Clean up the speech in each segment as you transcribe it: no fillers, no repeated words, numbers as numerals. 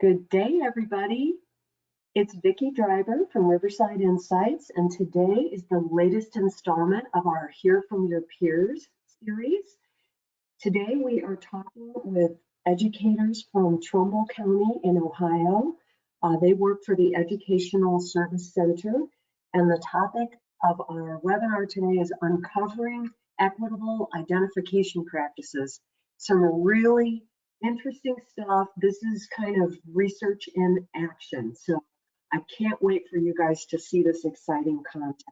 Good day, everybody. It's Vicki Driver from Riverside Insights, and today is the latest installment of our Hear from Your Peers series. Today we are talking with educators from Trumbull County in Ohio. They work for the Educational Service Center, and the topic of our webinar today is uncovering equitable identification practices. Some really interesting stuff. This is kind of research in action. So I can't wait for you guys to see this exciting content.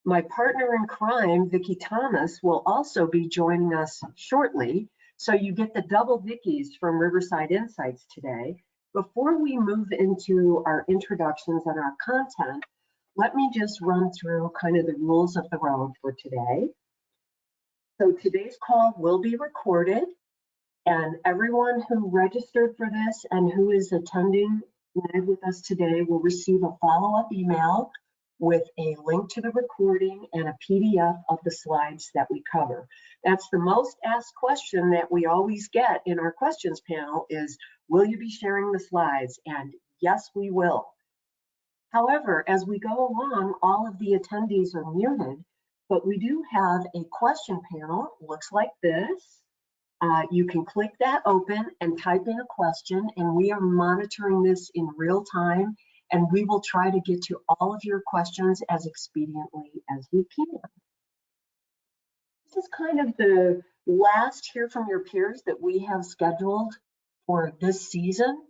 My partner in crime, Vicki Thomas, will also be joining us shortly. So you get the double Vickies from Riverside Insights today. Before we move into our introductions and our content, let me just run through kind of the rules of the road for today. So today's call will be recorded, and everyone who registered for this and who is attending live with us today will receive a follow-up email with a link to the recording and a PDF of the slides that we cover. That's the most asked question that we always get in our questions panel is, will you be sharing the slides? And yes, we will. However, as we go along, all of the attendees are muted, but we do have a question panel, looks like this. You can click that open and type in a question, and we are monitoring this in real time, and we will try to get to all of your questions as expediently as we can. This is kind of the last Hear from Your Peers that we have scheduled for this season.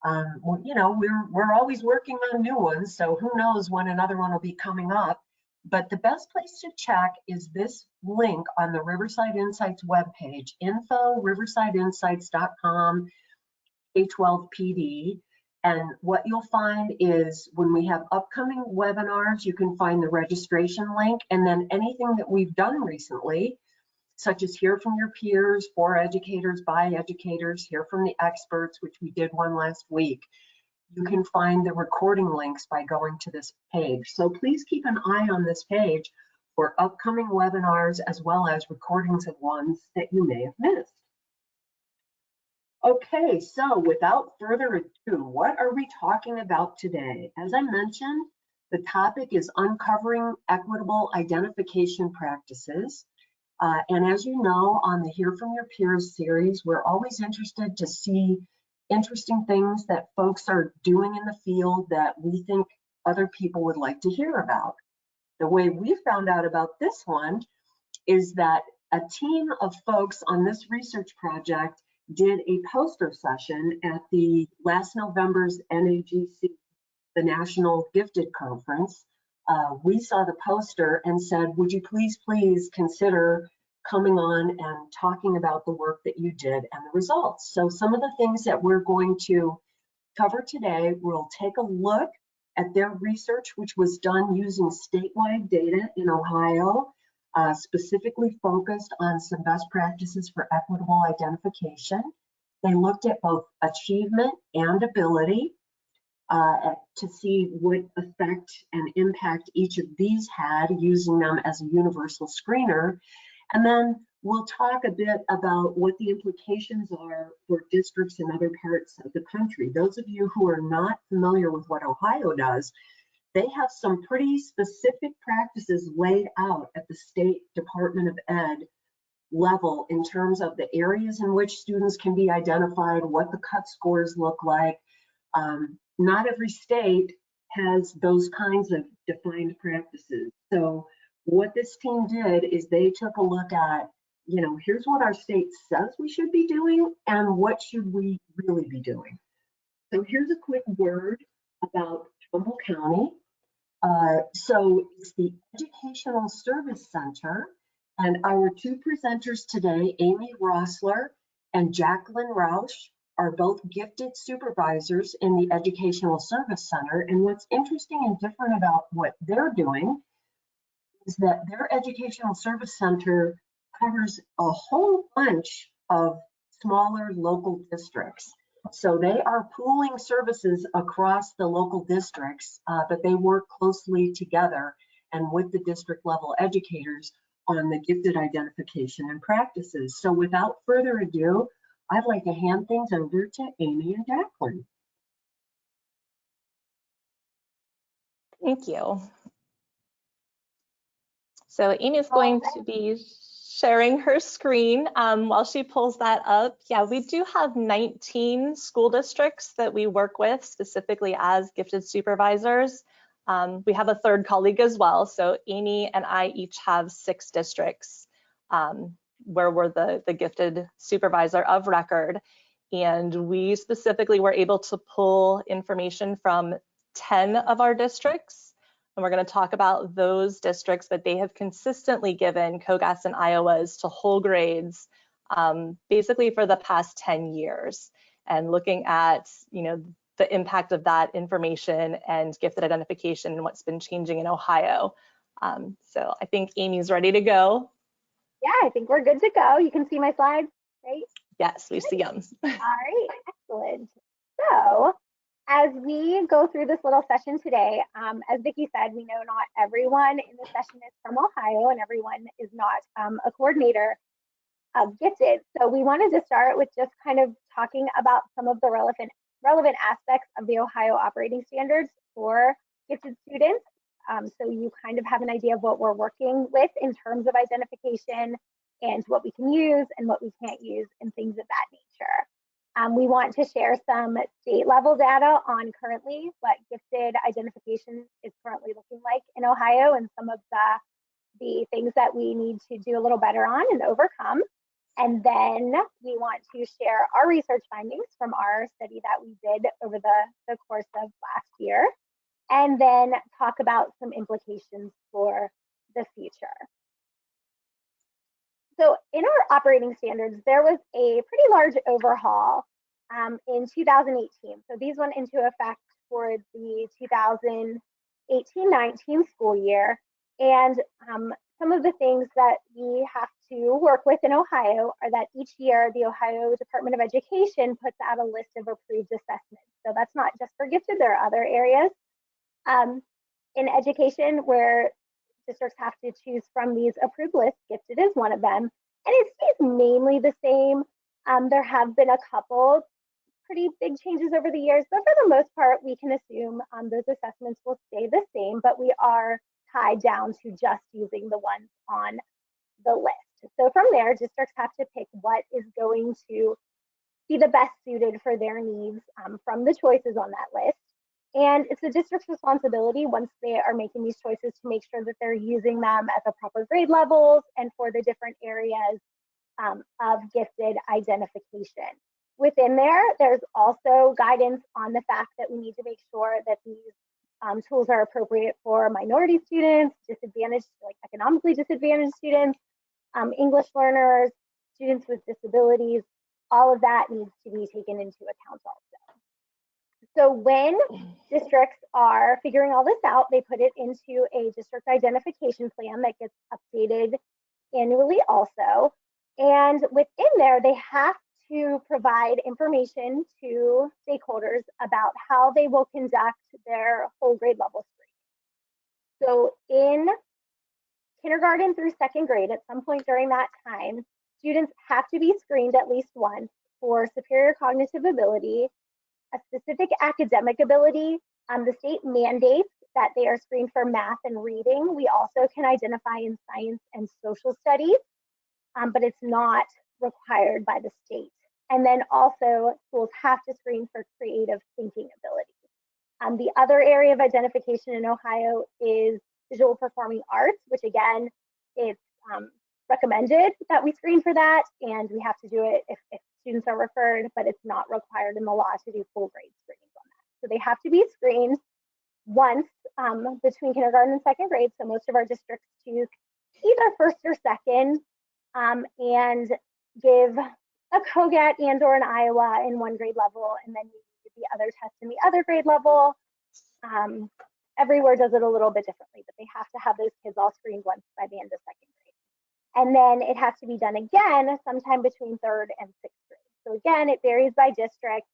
You know, we're always working on new ones, so who knows when another one will be coming up. But the best place to check is this link on the Riverside Insights webpage, info.riversideinsights.com, K12PD. And what you'll find is when we have upcoming webinars, you can find the registration link, and then anything that we've done recently, such as Hear from Your Peers, for educators, by educators, Hear from the Experts, which we did one last week. You can find the recording links by going to this page. So please keep an eye on this page for upcoming webinars as well as recordings of ones that you may have missed. Okay, so without further ado, what are we talking about today? As I mentioned, the topic is uncovering equitable identification practices. And as you know, on the Hear from Your Peers series, we're always interested to see interesting things that folks are doing in the field that we think other people would like to hear about. The way we found out about this one is that a team of folks on this research project did a poster session at the last November's NAGC, the National Gifted Conference. We saw the poster and said, would you please consider coming on and talking about the work that you did and the results. So some of the things that we're going to cover today, we'll take a look at their research, which was done using statewide data in Ohio, specifically focused on some best practices for equitable identification. They looked at both achievement and ability to see what effect and impact each of these had, using them as a universal screener. And then we'll talk a bit about what the implications are for districts in other parts of the country. Those of you who are not familiar with what Ohio does, they have some pretty specific practices laid out at the State Department of Ed level in terms of the areas in which students can be identified, what the cut scores look like. Not every state has those kinds of defined practices. So what this team did is they took a look at, you know, here's what our state says we should be doing and what should we really be doing. So here's a quick word about Trumbull County. So it's the Educational Service Center, and our two presenters today, Amy Rossler and Jaclyn Rausch, are both gifted supervisors in the Educational Service Center. And what's interesting and different about what they're doing is that their Educational Service Center covers a whole bunch of smaller local districts. So they are pooling services across the local districts, but they work closely together and with the district level educators on the gifted identification and practices. So without further ado, I'd like to hand things over to Amy and Jaclyn. Thank you. So Amy's going to be sharing her screen while she pulls that up. Yeah, we do have 19 school districts that we work with specifically as gifted supervisors. We have a third colleague as well. So Amy and I each have 6 districts where we're the gifted supervisor of record. And we specifically were able to pull information from 10 of our districts. And we're going to talk about those districts that they have consistently given COGAS and Iowas to whole grades basically for the past 10 years, and looking at, the impact of that information and gifted identification and what's been changing in Ohio. So I think Amy's ready to go. Yeah, I think we're good to go. You can see my slides, right? Yes, we see them. All right, excellent. So as we go through this little session today, as Vicki said, we know not everyone in the session is from Ohio and everyone is not a coordinator of gifted. So we wanted to start with just kind of talking about some of the relevant aspects of the Ohio operating standards for gifted students. So you kind of have an idea of what we're working with in terms of identification and what we can use and what we can't use and things of that nature. We want to share some state level data on currently what gifted identification is currently looking like in Ohio and some of the things that we need to do a little better on and overcome. And then we want to share our research findings from our study that we did over the course of last year, and then talk about some implications for the future. So in our operating standards, there was a pretty large overhaul in 2018. So these went into effect for the 2018-19 school year. And some of the things that we have to work with in Ohio are that each year the Ohio Department of Education puts out a list of approved assessments. So that's not just for gifted, there are other areas in education where districts have to choose from these approved lists. Gifted is one of them, and it stays mainly the same. There have been a couple pretty big changes over the years, but for the most part, we can assume those assessments will stay the same, but we are tied down to just using the ones on the list. So from there, districts have to pick what is going to be the best suited for their needs from the choices on that list. And it's the district's responsibility once they are making these choices to make sure that they're using them at the proper grade levels and for the different areas of gifted identification. Within there, there's also guidance on the fact that we need to make sure that these tools are appropriate for minority students, disadvantaged, like economically disadvantaged students, English learners, students with disabilities. All of that needs to be taken into account also. So when districts are figuring all this out, they put it into a district identification plan that gets updated annually also. And within there, they have to provide information to stakeholders about how they will conduct their whole grade level screening. So in kindergarten through second grade, at some point during that time, students have to be screened at least once for superior cognitive ability, a specific academic ability. The state mandates that they are screened for math and reading. We also can identify in science and social studies, but it's not required by the state. And then also schools have to screen for creative thinking ability. The other area of identification in Ohio is visual performing arts, which again, it's recommended that we screen for that, and we have to do it if students are referred, but it's not required in the law to do full grade screenings on that. So they have to be screened once between kindergarten and second grade. So most of our districts choose either first or second and give a COGAT and or an Iowa in one grade level, and then the other test in the other grade level. Everywhere does it a little bit differently, but they have to have those kids all screened once by the end of second grade. And then it has to be done again sometime between third and sixth grade. So again, it varies by district.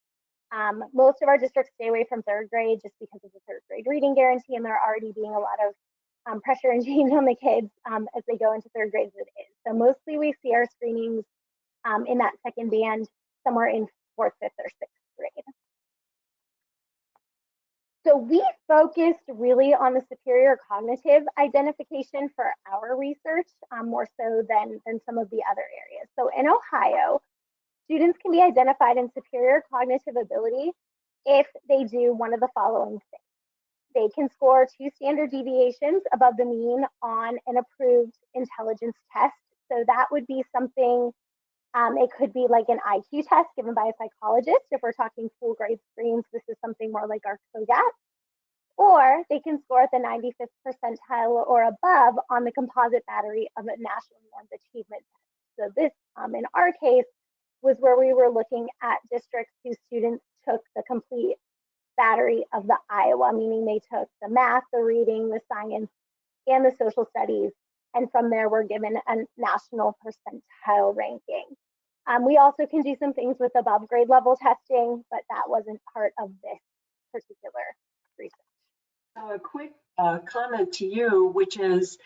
Most of our districts stay away from third grade just because of the third grade reading guarantee, and there already being a lot of pressure and change on the kids as they go into third grade as it is. So mostly we see our screenings in that second band somewhere in 4th, 5th, or 6th grade. So we focused really on the superior cognitive identification for our research, more so than some of the other areas. So in Ohio, students can be identified in superior cognitive ability if they do one of the following things. They can score 2 standard deviations above the mean on an approved intelligence test. So that would be something, it could be like an IQ test given by a psychologist. If we're talking full grade screens, this is something more like our COGAT. Or they can score at the 95th percentile or above on the composite battery of a national norms achievement test. So this, in our case, was where we were looking at districts whose students took the complete battery of the Iowa, meaning they took the math, the reading, the science, and the social studies, and from there were given a national percentile ranking. We also can do some things with above grade level testing, but that wasn't part of this particular research. So a quick comment to you, which is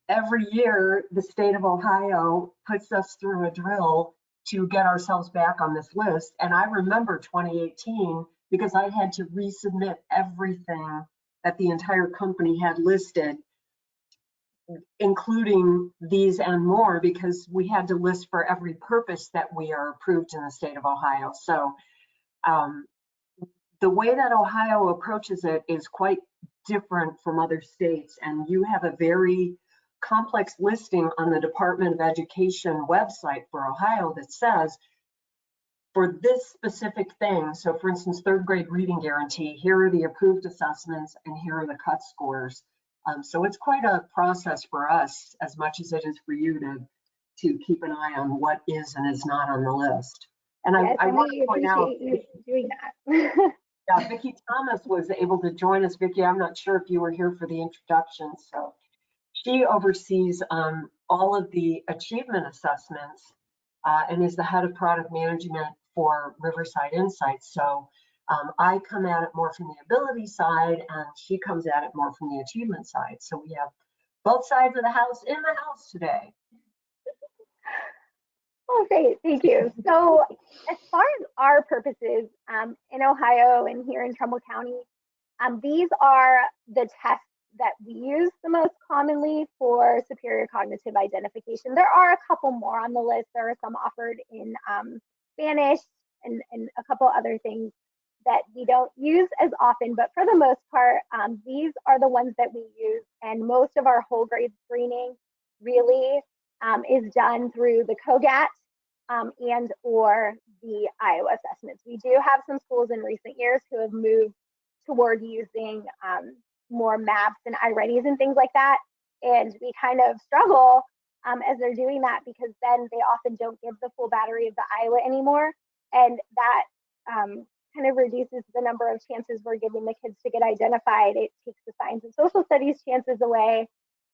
every year the state of Ohio puts us through a drill to get ourselves back on this list. And I remember 2018 because I had to resubmit everything that the entire company had listed, including these and more, because we had to list for every purpose that we are approved in the state of Ohio. So the way that Ohio approaches it is quite different from other states, and you have a very complex listing on the Department of Education website for Ohio that says, for this specific thing, so for instance, 3rd grade reading guarantee, here are the approved assessments and here are the cut scores. So it's quite a process for us as much as it is for you to keep an eye on what is and is not on the list. And yes, I want to point out, you doing that. yeah, Vicki Thomas was able to join us. Vicki, I'm not sure if you were here for the introduction. So she oversees all of the achievement assessments and is the head of product management for Riverside Insights. So I come at it more from the ability side and she comes at it more from the achievement side. So we have both sides of the house in the house today. Oh, great, thank you. So as far as our purposes in Ohio and here in Trumbull County, these are the tests that we use the most commonly for superior cognitive identification. There are a couple more on the list. There are some offered in Spanish and a couple other things that we don't use as often, but for the most part, these are the ones that we use, and most of our whole grade screening really is done through the COGAT and or the Iowa assessments. We do have some schools in recent years who have moved toward using more maps and iReadies and things like that, and we kind of struggle as they're doing that because then they often don't give the full battery of the Iowa anymore, and that kind of reduces the number of chances we're giving the kids to get identified. It takes the science and social studies chances away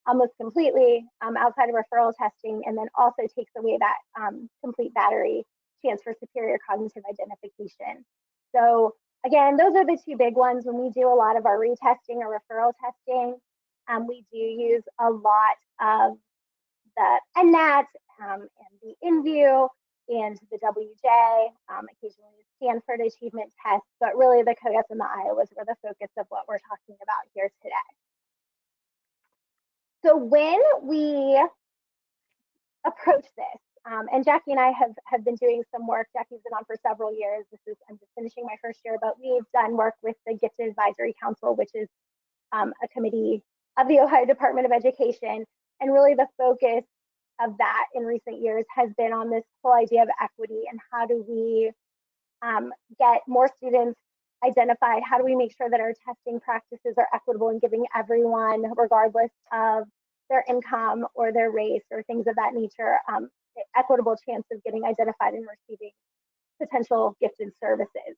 almost completely outside of referral testing, and then also takes away that complete battery chance for superior cognitive identification. So again, those are the two big ones. When we do a lot of our retesting or referral testing, we do use a lot of the NNAT and the InView and the WJ, occasionally the Stanford Achievement Test, but really the COGATs and the Iowas were the focus of what we're talking about here today. So when we approach this, and Jackie and I have been doing some work. Jackie's been on for several years. I'm just finishing my first year, but we've done work with the Gifted Advisory Council, which is a committee of the Ohio Department of Education. And really the focus of that in recent years has been on this whole idea of equity and how do we get more students identified? How do we make sure that our testing practices are equitable and giving everyone, regardless of their income or their race or things of that nature, equitable chance of getting identified and receiving potential gifted services.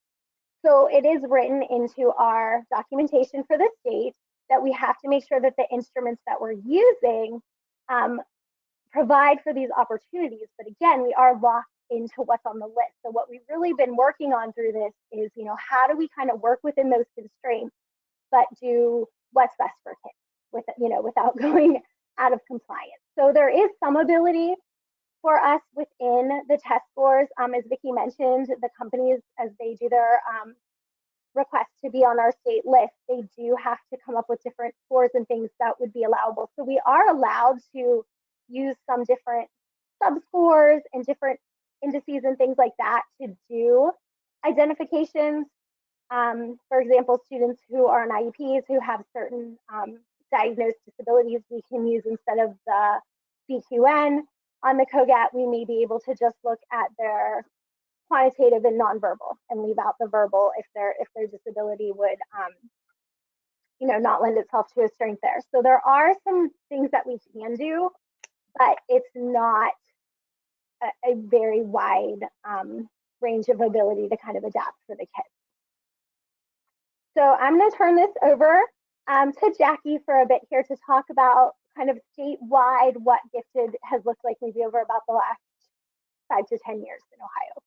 So it is written into our documentation for the state that we have to make sure that the instruments that we're using provide for these opportunities. But again, we are locked into what's on the list. So what we've really been working on through this is, how do we kind of work within those constraints, but do what's best for kids without going out of compliance. So there is some ability For us within the test scores, as Vicki mentioned, the companies, as they do their request to be on our state list, they do have to come up with different scores and things that would be allowable. So we are allowed to use some different sub-scores and different indices and things like that to do identifications. For example, students who are on IEPs who have certain diagnosed disabilities, we can use, instead of the BQN on the COGAT, we may be able to just look at their quantitative and nonverbal and leave out the verbal if their disability would not lend itself to a strength there. So there are some things that we can do, but it's not a very wide range of ability to kind of adapt for the kids. So I'm going to turn this over to Jackie for a bit here to talk about kind of statewide what gifted has looked like maybe over about the last 5 to 10 years in Ohio.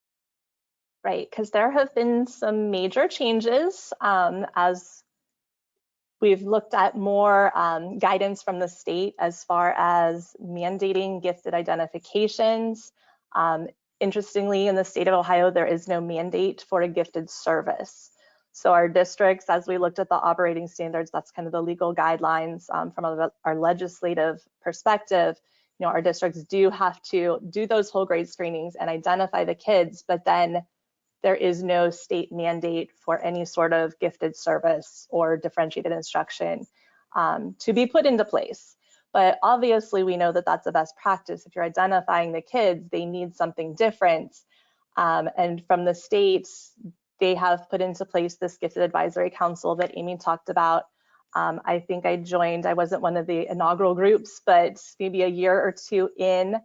Right, because there have been some major changes as we've looked at more guidance from the state as far as mandating gifted identifications. Interestingly, in the state of Ohio, there is no mandate for a gifted service. So our districts, as we looked at the operating standards, that's kind of the legal guidelines from our legislative perspective. Our districts do have to do those whole grade screenings and identify the kids, but then there is no state mandate for any sort of gifted service or differentiated instruction to be put into place. But obviously, we know that that's a best practice. If you're identifying the kids, they need something different. And from the states, they have put into place this gifted advisory council that Amy talked about. I think I joined, I wasn't one of the inaugural groups, but maybe a year or two in.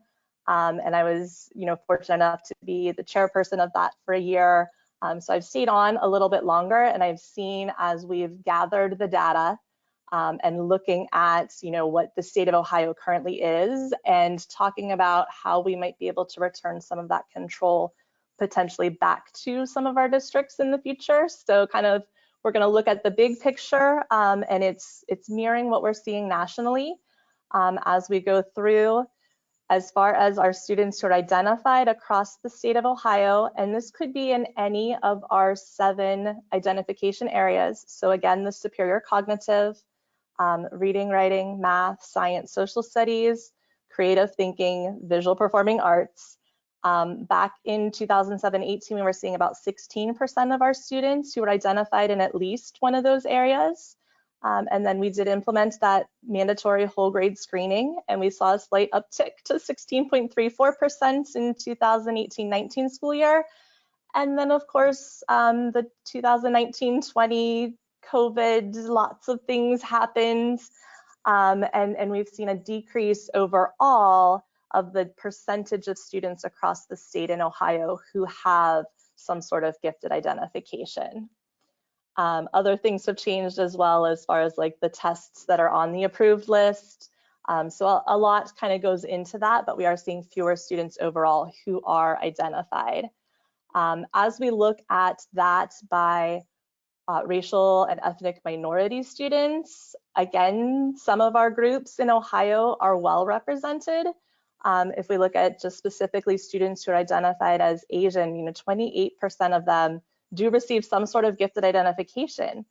And I was, fortunate enough to be the chairperson of that for a year. So I've stayed on a little bit longer, and I've seen, as we've gathered the data and looking at, what the state of Ohio currently is, and talking about how we might be able to return some of that control potentially back to some of our districts in the future. So kind of, we're going to look at the big picture, and it's mirroring what we're seeing nationally as we go through. As far as our students who are identified across the state of Ohio, and this could be in any of our 7 identification areas. So again, the superior cognitive, reading, writing, math, science, social studies, creative thinking, visual performing arts. Back in 2007-18, we were seeing about 16% of our students who were identified in at least one of those areas. And then we did implement that mandatory whole grade screening, and we saw a slight uptick to 16.34% in 2018-19 school year. And then, of course, the 2019-20 COVID, lots of things happened, and we've seen a decrease overall of the percentage of students across the state in Ohio who have some sort of gifted identification. Other things have changed as well, as far as like the tests that are on the approved list. So a lot kind of goes into that, but we are seeing fewer students overall who are identified. As we look at that by racial and ethnic minority students, again, some of our groups in Ohio are well represented. If we look at just specifically students who are identified as Asian, 28% of them do receive some sort of gifted identification.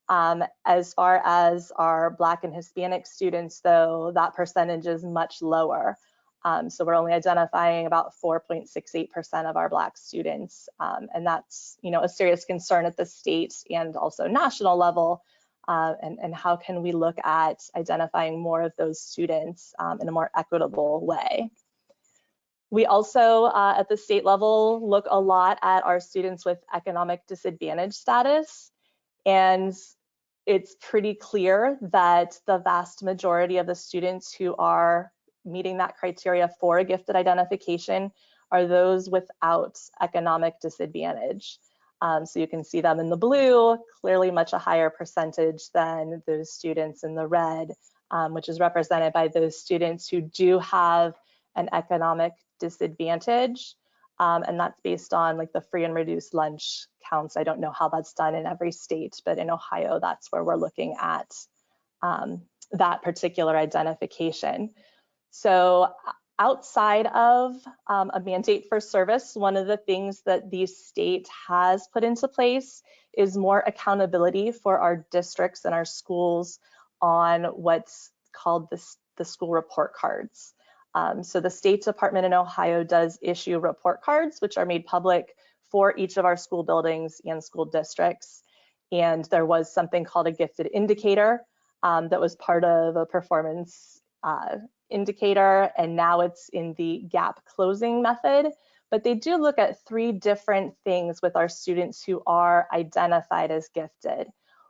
As far as our Black and Hispanic students, though, that percentage is much lower. So we're only identifying about 4.68% of our Black students. And that's, a serious concern at the state and also national level. And how can we look at identifying more of those students in a more equitable way? We also, at the state level, look a lot at our students with economic disadvantage status. And it's pretty clear that the vast majority of the students who are meeting that criteria for a gifted identification are those without economic disadvantage. So you can see them in the blue, clearly much a higher percentage than those students in the red, which is represented by those students who do have an economic disadvantage. And that's based on like the free and reduced lunch counts. I don't know how that's done in every state, but in Ohio, that's where we're looking at that particular identification. So Outside of a mandate for service, one of the things that the state has put into place is more accountability for our districts and our schools on what's called the school report cards. So the State Department in Ohio does issue report cards, which are made public for each of our school buildings and school districts. And there was something called a gifted indicator that was part of a performance indicator, and now it's in the gap closing method. But they do look at 3 different things with our students who are identified as gifted.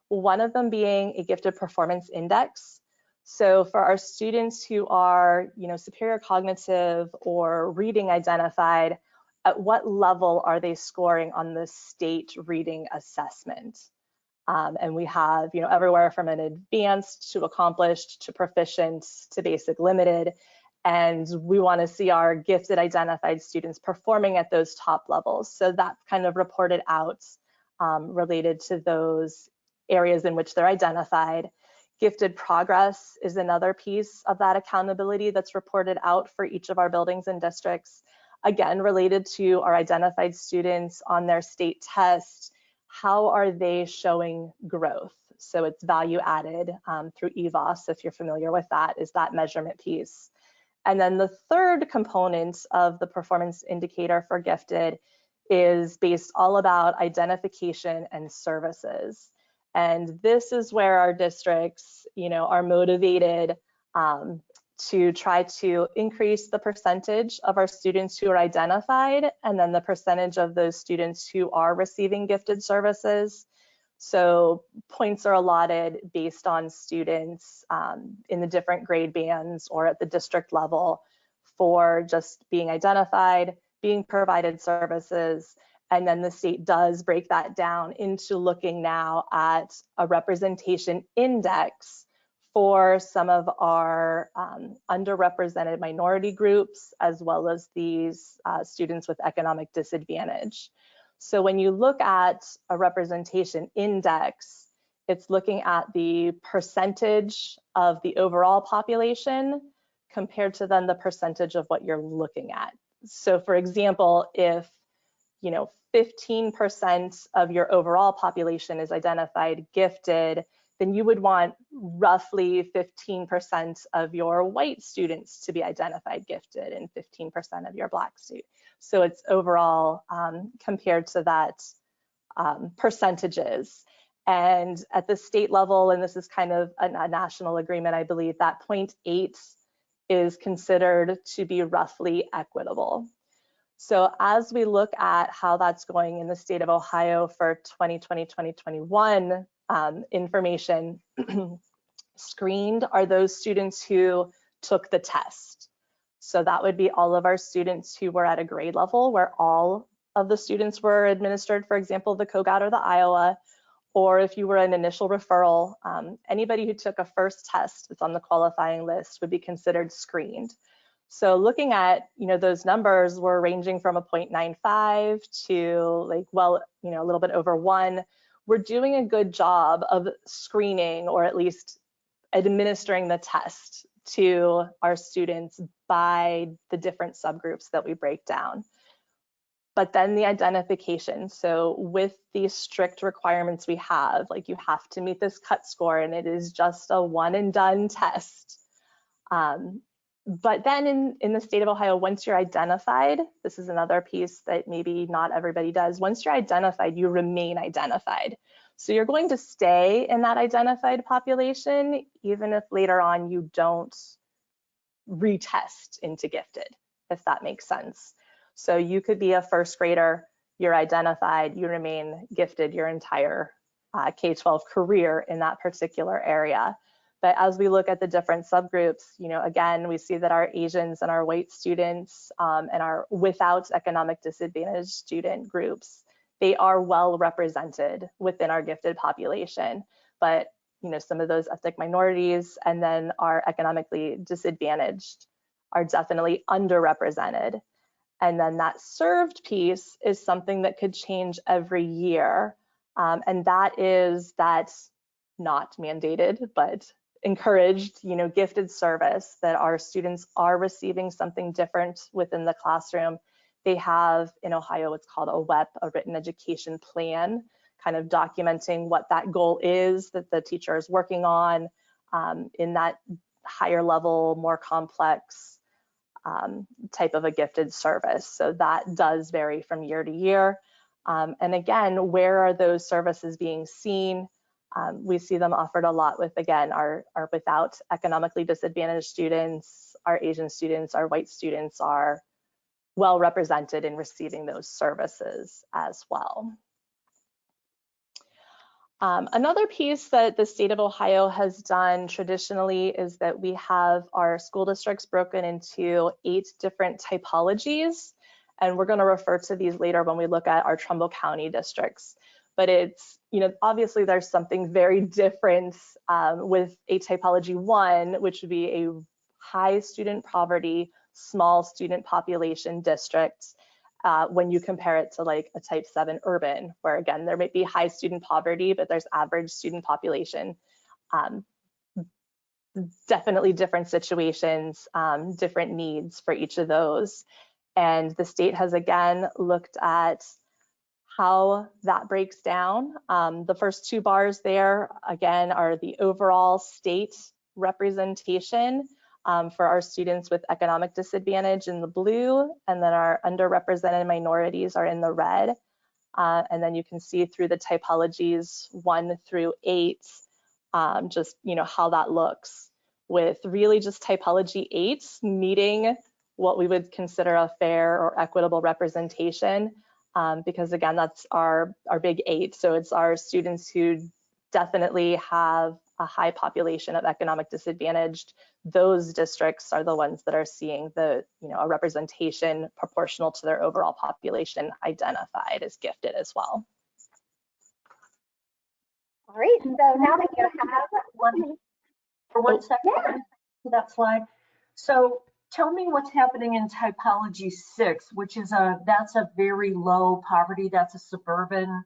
One of them being a gifted performance index. So for our students who are, superior cognitive or reading identified, at what level are they scoring on the state reading assessment? And we have, everywhere from an advanced to accomplished to proficient to basic limited. And we want to see our gifted identified students performing at those top levels. So that's kind of reported out related to those areas in which they're identified. Gifted progress is another piece of that accountability that's reported out for each of our buildings and districts. Again, related to our identified students on their state test. How are they showing growth? So it's value added through EVOS, if you're familiar with that, is that measurement piece. And then the third component of the performance indicator for gifted is based all about identification and services. And this is where our districts, are motivated to try to increase the percentage of our students who are identified, and then the percentage of those students who are receiving gifted services. So points are allotted based on students in the different grade bands or at the district level for just being identified, being provided services, and then the state does break that down into looking now at a representation index for some of our underrepresented minority groups, as well as these students with economic disadvantage. So when you look at a representation index, it's looking at the percentage of the overall population compared to then the percentage of what you're looking at. So for example, if 15% of your overall population is identified gifted, then you would want roughly 15% of your white students to be identified gifted and 15% of your Black students. So it's overall compared to that percentages. And at the state level, and this is kind of a national agreement, I believe that 0.8 is considered to be roughly equitable. So as we look at how that's going in the state of Ohio for 2020-2021 information, screened are those students who took the test. So that would be all of our students who were at a grade level where all of the students were administered, for example, the COGAT or the Iowa, or if you were an initial referral, anybody who took a first test that's on the qualifying list would be considered screened. So looking at, those numbers were ranging from a 0.95 to a little bit over 1. We're doing a good job of screening, or at least administering the test to our students by the different subgroups that we break down. But then the identification. So with these strict requirements we have, you have to meet this cut score, and it is just a one and done test. But then in the state of Ohio, once you're identified, this is another piece that maybe not everybody does. Once you're identified, you remain identified. So you're going to stay in that identified population, even if later on you don't retest into gifted, if that makes sense. So you could be a first grader, you're identified, you remain gifted your entire K-12 career in that particular area. But as we look at the different subgroups, again, we see that our Asians and our white students and our without economic disadvantage student groups, they are well represented within our gifted population. But some of those ethnic minorities and then our economically disadvantaged are definitely underrepresented. And then that served piece is something that could change every year. And that's not mandated, but encouraged, gifted service, that our students are receiving something different within the classroom. They have in Ohio what's called a WEP, a written education plan, kind of documenting what that goal is that the teacher is working on in that higher level, more complex type of a gifted service. So that does vary from year to year. And again, where are those services being seen? We see them offered a lot with, again, our without economically disadvantaged students, our Asian students, our white students are well represented in receiving those services as well. Another piece that the state of Ohio has done traditionally is that we have our school districts broken into 8 different typologies. And we're going to refer to these later when we look at our Trumbull County districts. But it's, obviously there's something very different with a typology 1, which would be a high student poverty, small student population district. When you compare it to like a type 7 urban, where again, there might be high student poverty, but there's average student population. Definitely different situations, different needs for each of those. And the state has again looked at how that breaks down. The first 2 bars there, again, are the overall state representation for our students with economic disadvantage in the blue, and then our underrepresented minorities are in the red. And then you can see through the typologies 1 through 8, just how that looks, with really just typology 8 meeting what we would consider a fair or equitable representation. Because again, that's our big 8. So it's our students who definitely have a high population of economic disadvantaged. Those districts are the ones that are seeing a representation proportional to their overall population identified as gifted as well. All right, so now that you have one second to that slide. So tell me what's happening in typology 6, which is that's a very low poverty. That's a suburban,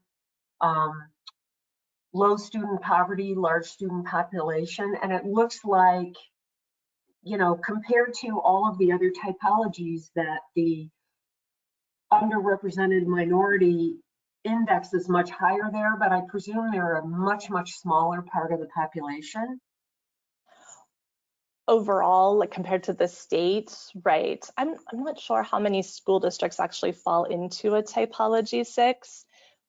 low student poverty, large student population. And it looks like, compared to all of the other typologies, that the underrepresented minority index is much higher there, but I presume they're a much, much smaller part of the population. Overall, like compared to the state, right? I'm not sure how many school districts actually fall into a typology 6,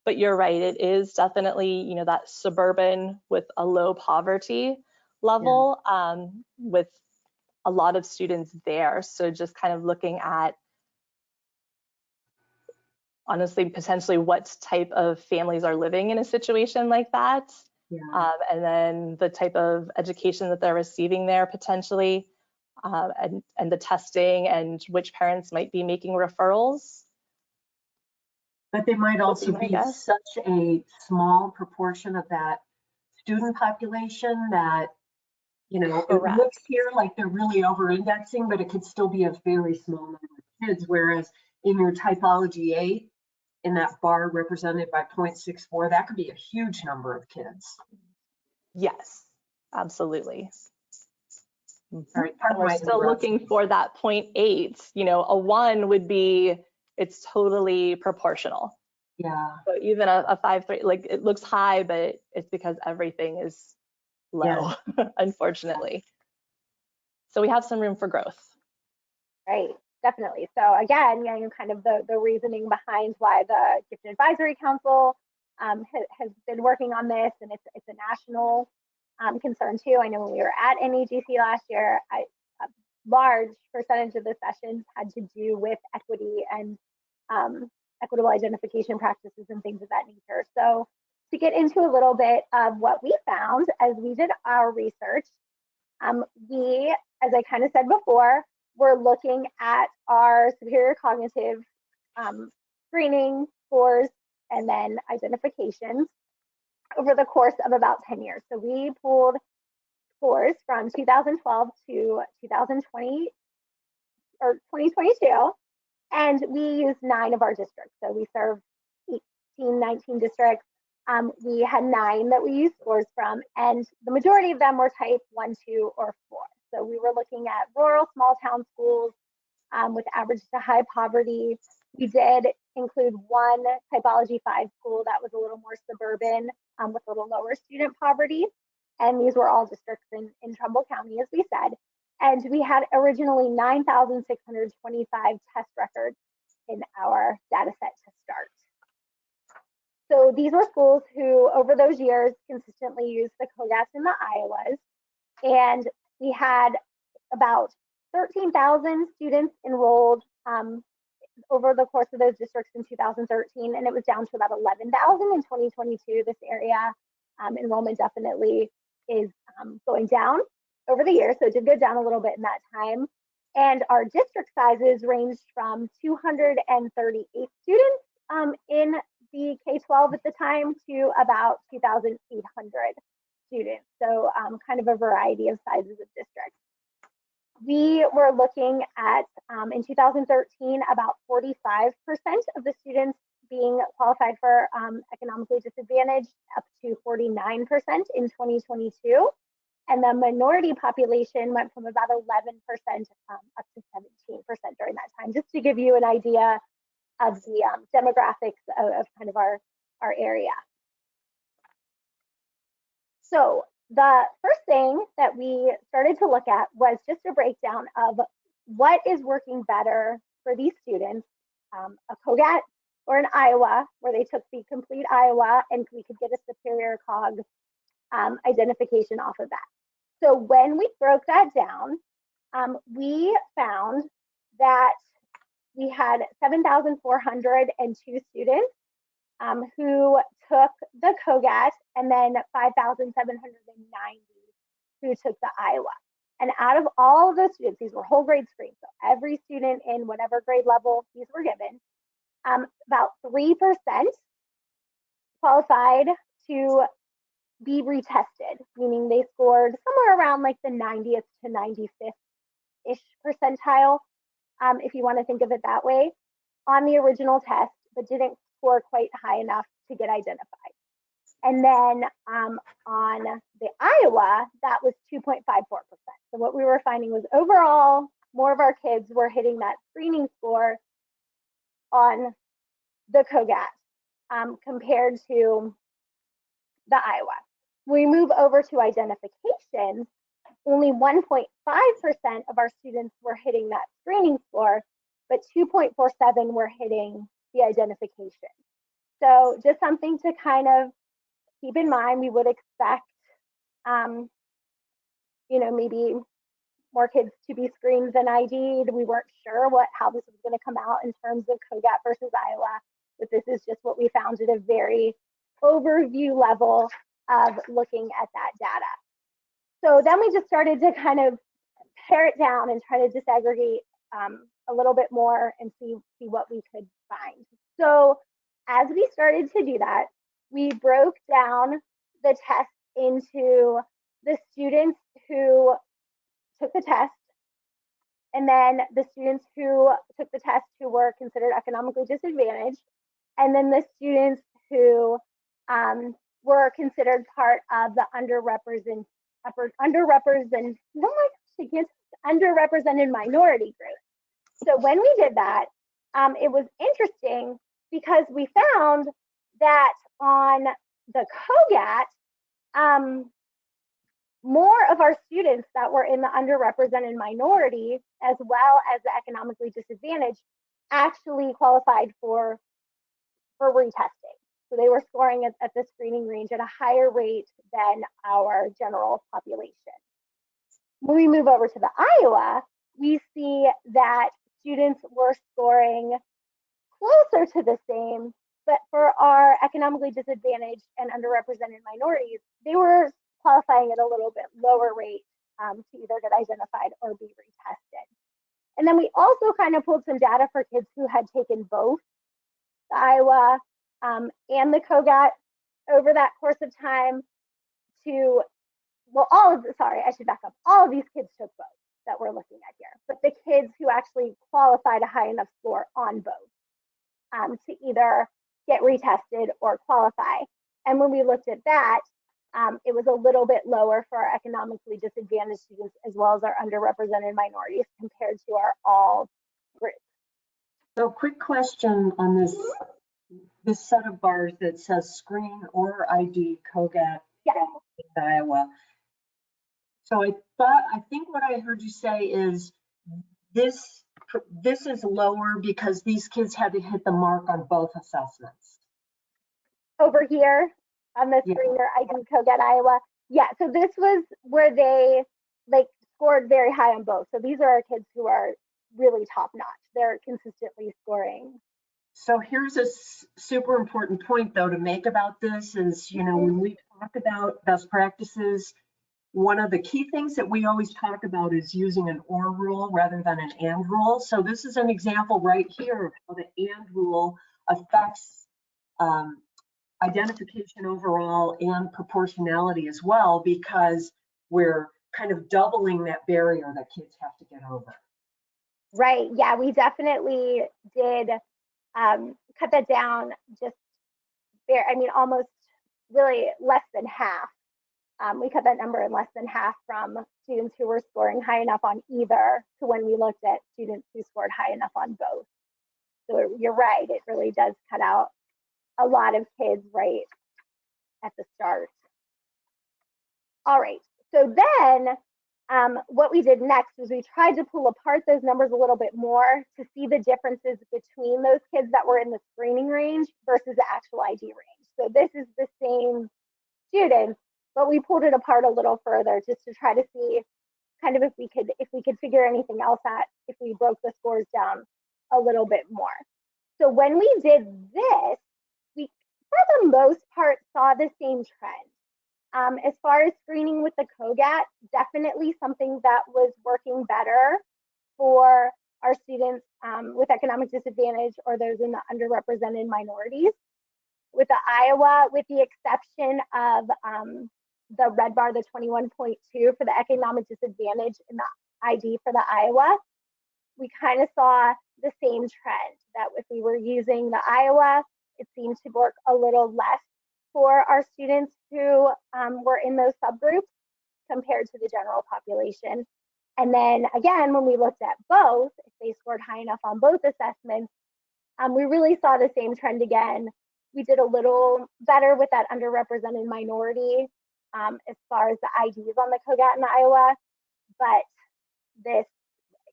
but you're right. It is definitely, that suburban with a low poverty level, with a lot of students there. So just kind of looking at, honestly, potentially what type of families are living in a situation like that. Yeah. And then the type of education that they're receiving there potentially, and the testing and which parents might be making referrals. But they might also be such a small proportion of that student population that, it looks here like they're really over-indexing, but it could still be a very small number of kids. Whereas in your typology 8, in that bar represented by 0.64, that could be a huge number of kids. Yes, absolutely. All right, we're still looking for that 0.8. A 1 would be, it's totally proportional. Yeah. So even a 5.3, like it looks high, but it's because everything is low, unfortunately. So we have some room for growth. Right, definitely. So again, kind of the reasoning behind why the Gifted Advisory Council has been working on this, and it's a national concern too. I know when we were at NAGC last year, a large percentage of the sessions had to do with equity and equitable identification practices and things of that nature. So to get into a little bit of what we found as we did our research, we, as I kind of said before, we're looking at our superior cognitive screening scores and then identifications over the course of about 10 years. So we pulled scores from 2012 to 2020 or 2022, and we used 9 of our districts. So we serve 19 districts. We had 9 that we used scores from, and the majority of them were type 1, 2, or 4. So we were looking at rural small town schools with average to high poverty. We did include one typology 5 school that was a little more suburban with a little lower student poverty. And these were all districts in Trumbull County, as we said. And we had originally 9,625 test records in our data set to start. So these were schools who, over those years, consistently used the COGATs and the Iowas. And we had about 13,000 students enrolled over the course of those districts in 2013, and it was down to about 11,000 in 2022. This area enrollment definitely is going down over the years, so it did go down a little bit in that time. And our district sizes ranged from 238 students in the K-12 at the time to about 2,800 students. So kind of a variety of sizes of districts. We were looking at, in 2013, about 45% of the students being qualified for economically disadvantaged, up to 49% in 2022. And the minority population went from about 11% up to 17% during that time, just to give you an idea of the demographics of kind of our area. So the first thing that we started to look at was just a breakdown of what is working better for these students, a COGAT or an Iowa, where they took the complete Iowa and we could get a superior COG identification off of that. So when we broke that down, we found that we had 7,402 students who took the COGAT, and then 5,790 who took the Iowa. And out of all of those students, these were whole grade screens, so every student in whatever grade level these were given, about 3% qualified to be retested, meaning they scored somewhere around like the 90th to 95th-ish percentile, if you want to think of it that way, on the original test, but didn't score quite high enough to get identified. And then on the Iowa, that was 2.54%. So what we were finding was overall, more of our kids were hitting that screening score on the COGAT compared to the Iowa. We move over to identification, only 1.5% of our students were hitting that screening score, but 2.47 were hitting the identification. So just something to kind of keep in mind. We would expect, maybe more kids to be screened than ID'd. We weren't sure how this was going to come out in terms of COGAT versus Iowa, but this is just what we found at a very overview level of looking at that data. So then we just started to kind of pare it down and try to disaggregate a little bit more and see what we could find. So as we started to do that, we broke down the test into the students who took the test, and then the students who took the test who were considered economically disadvantaged, and then the students who were considered part of the underrepresented minority group. So when we did that, it was interesting because we found that on the COGAT, more of our students that were in the underrepresented minority, as well as the economically disadvantaged, actually qualified for retesting. So they were scoring at the screening range at a higher rate than our general population. When we move over to the Iowa, we see that students were scoring closer to the same, but for our economically disadvantaged and underrepresented minorities, they were qualifying at a little bit lower rate to either get identified or be retested. And then we also kind of pulled some data for kids who had taken both the Iowa and the COGAT over that course of time I should back up. All of these kids took both that we're looking at here, but the kids who actually qualified a high enough score on both to either get retested or qualify. And when we looked at that, it was a little bit lower for our economically disadvantaged students as well as our underrepresented minorities compared to our all groups. So quick question on this set of bars that says screen or ID COGAT in Iowa. So I think what I heard you say is this is lower because these kids had to hit the mark on both assessments. Over here on the screen, or ID COGAT Iowa. Yeah, so this was where they like scored very high on both. So these are our kids who are really top notch. They're consistently scoring. So here's a super important point though to make about this is, you know, when we talk about best practices, one of the key things that we always talk about is using an or rule rather than an and rule. So this is an example right here of how the and rule affects identification overall and proportionality as well, because we're kind of doubling that barrier that kids have to get over. Right, yeah, we definitely did cut that down just there. I mean, almost really less than half. We cut that number in less than half from students who were scoring high enough on either to when we looked at students who scored high enough on both. So you're right, it really does cut out a lot of kids right at the start. All right, so then what we did next was we tried to pull apart those numbers a little bit more to see the differences between those kids that were in the screening range versus the actual ID range. So this is the same students, but we pulled it apart a little further just to try to see kind of if we could figure anything else out if we broke the scores down a little bit more. So when we did this, we for the most part saw the same trend. As far as screening with the COGAT, definitely something that was working better for our students with economic disadvantage or those in the underrepresented minorities. With the Iowa, with the exception of the red bar, the 21.2 for the economic disadvantage in the ID for the Iowa, we kind of saw the same trend that if we were using the Iowa, it seemed to work a little less for our students who were in those subgroups compared to the general population. And then again, when we looked at both, if they scored high enough on both assessments, we really saw the same trend again. We did a little better with that underrepresented minority as far as the IDs on the COGAT in Iowa, but this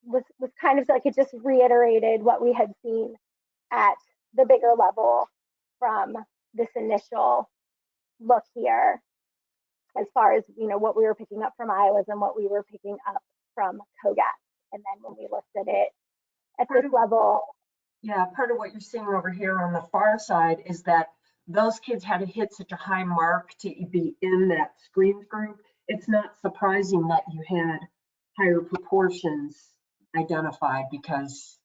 was kind of like it just reiterated what we had seen at the bigger level from this initial look here, as far as, you know, what we were picking up from Iowa's and what we were picking up from COGAT. And then when we looked at it at this level. Yeah, part of what you're seeing over here on the far side is that those kids had to hit such a high mark to be in that screened group. It's not surprising that you had higher proportions identified because,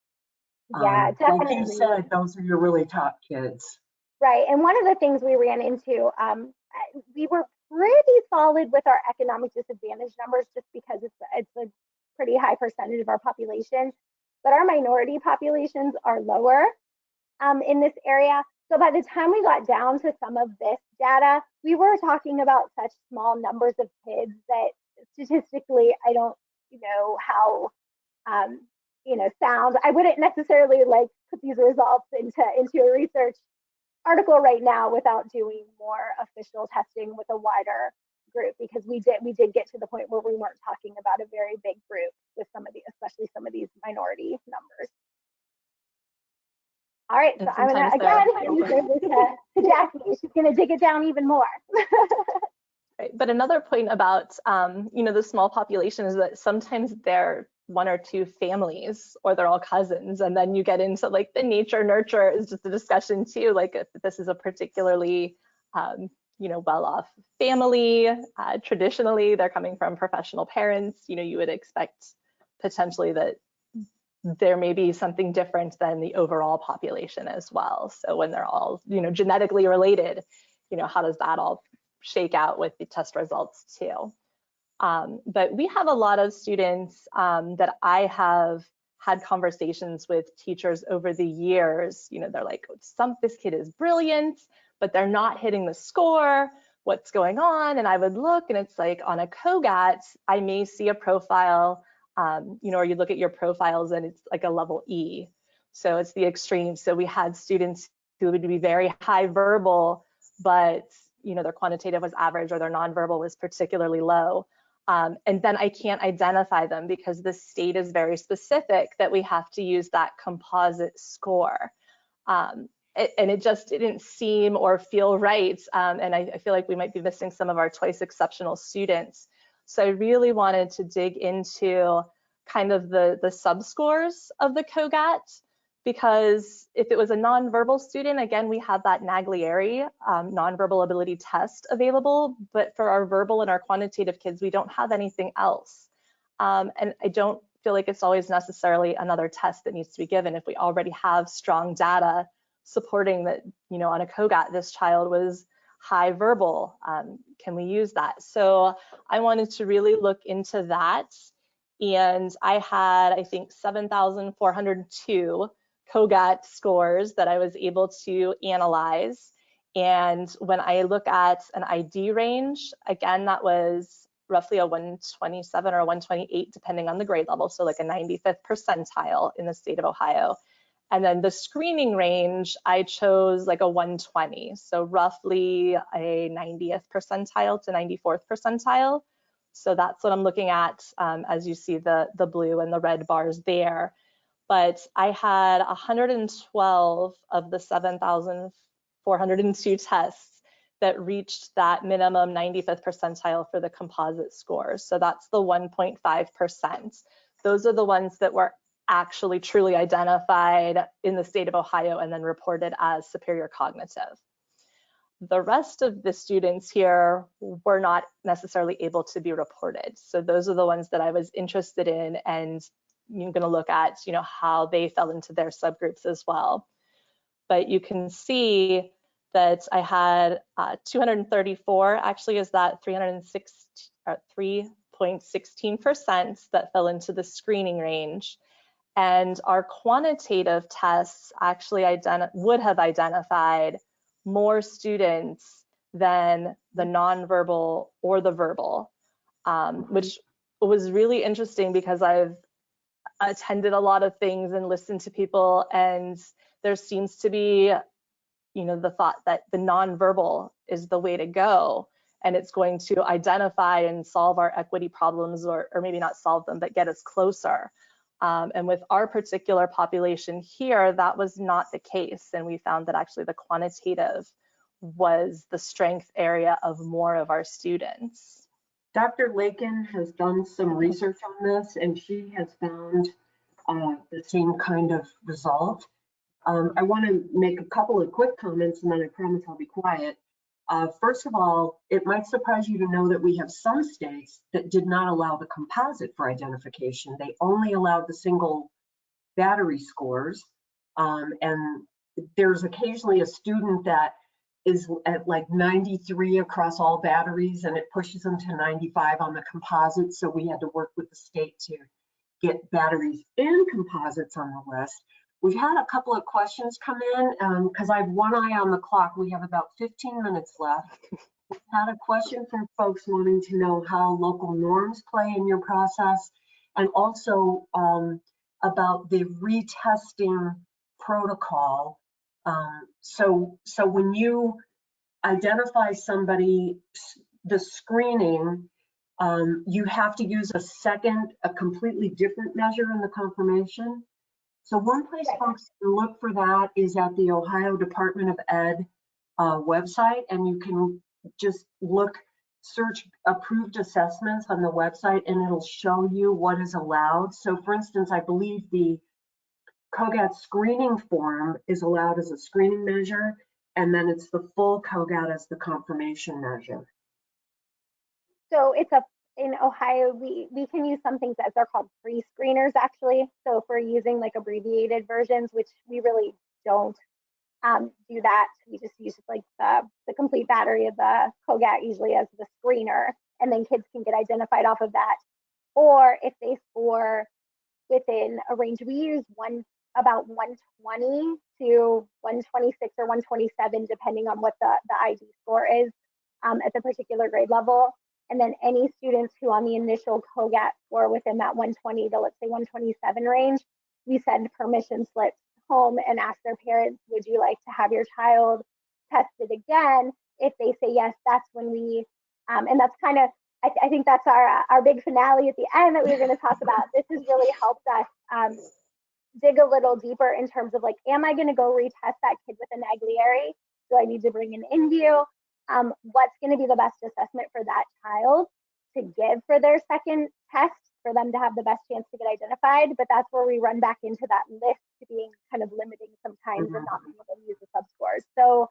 yeah, definitely. Like you said, those are your really top kids. Right, and one of the things we ran into, we were pretty solid with our economic disadvantage numbers just because it's a pretty high percentage of our population, but our minority populations are lower in this area. So by the time we got down to some of this data, we were talking about such small numbers of kids that statistically, I don't know how, sound. I wouldn't necessarily like put these results into a research article right now without doing more official testing with a wider group, because we did get to the point where we weren't talking about a very big group with especially some of these minority numbers. All right, so I'm gonna again hand this over to Jaclyn. She's gonna dig it down even more. Right. But another point about the small population is that sometimes they're one or two families or they're all cousins, and then you get into like the nature nurture is just a discussion too, like if this is a particularly well-off family, traditionally they're coming from professional parents, you would expect potentially that there may be something different than the overall population as well. So when they're all genetically related, how does that all shake out with the test results too? But we have a lot of students that I have had conversations with teachers over the years. They're like, this kid is brilliant, but they're not hitting the score. What's going on? And I would look, and it's like on a COGAT, I may see a profile, or you look at your profiles and it's like a level E. So it's the extreme. So we had students who would be very high verbal, but their quantitative was average or their nonverbal was particularly low. And then I can't identify them because the state is very specific that we have to use that composite score. And it just didn't seem or feel right. And I feel like we might be missing some of our twice exceptional students. So I really wanted to dig into kind of the subscores of the COGAT, because if it was a nonverbal student, again, we have that Naglieri nonverbal ability test available, but for our verbal and our quantitative kids, we don't have anything else. And I don't feel like it's always necessarily another test that needs to be given if we already have strong data supporting that, on a COGAT, this child was high verbal. Can we use that? So I wanted to really look into that. And I had, I think, 7,402 COGAT scores that I was able to analyze. And when I look at an ID range, again, that was roughly a 127 or a 128, depending on the grade level. So like a 95th percentile in the state of Ohio. And then the screening range, I chose like a 120. So roughly a 90th percentile to 94th percentile. So that's what I'm looking at as you see the blue and the red bars there. But I had 112 of the 7,402 tests that reached that minimum 95th percentile for the composite scores. So that's the 1.5%. Those are the ones that were actually truly identified in the state of Ohio and then reported as superior cognitive. The rest of the students here were not necessarily able to be reported. So those are the ones that I was interested in, and you're going to look at, how they fell into their subgroups as well. But you can see that I had 234, actually is that 3.16% that fell into the screening range. And our quantitative tests actually would have identified more students than the nonverbal or the verbal, which was really interesting because I've attended a lot of things and listened to people, and there seems to be, the thought that the nonverbal is the way to go, and it's going to identify and solve our equity problems, or maybe not solve them, but get us closer. And with our particular population here, that was not the case. And we found that actually the quantitative was the strength area of more of our students. Dr. Lakin has done some research on this, and she has found the same kind of result. I want to make a couple of quick comments, and then I promise I'll be quiet. First of all, it might surprise you to know that we have some states that did not allow the composite for identification. They only allowed the single battery scores. And there's occasionally a student that is at like 93 across all batteries, and it pushes them to 95 on the composite. So we had to work with the state to get batteries and composites on the list. We've had a couple of questions come in because I have one eye on the clock. We have about 15 minutes left. We've had a question from folks wanting to know how local norms play in your process, and also about the retesting protocol. So when you identify somebody, the screening, you have to use a completely different measure in the confirmation. So one place folks can look for that is at the Ohio Department of Ed website, and you can just search approved assessments on the website, and it'll show you what is allowed. So for instance, I believe the COGAT screening form is allowed as a screening measure, and then it's the full COGAT as the confirmation measure. So in Ohio, we can use some things as they're called pre-screeners actually. So if we're using like abbreviated versions, which we really don't do that, we just use like the complete battery of the COGAT usually as the screener, and then kids can get identified off of that. Or if they score within a range, we use about 120 to 126 or 127, depending on what the ID score is at the particular grade level. And then any students who on the initial COGAT were within that 120 to, let's say, 127 range, we send permission slips home and ask their parents, would you like to have your child tested again? If they say yes, that's when we, and that's kind of, I think that's our big finale at the end that we were going to talk about. This has really helped us dig a little deeper in terms of like, am I going to go retest that kid with a Naglieri? Do I need to bring an InView? What's going to be the best assessment for that child to give for their second test for them to have the best chance to get identified? But that's where we run back into that list to being kind of limiting sometimes and not being able to use the subscores. So,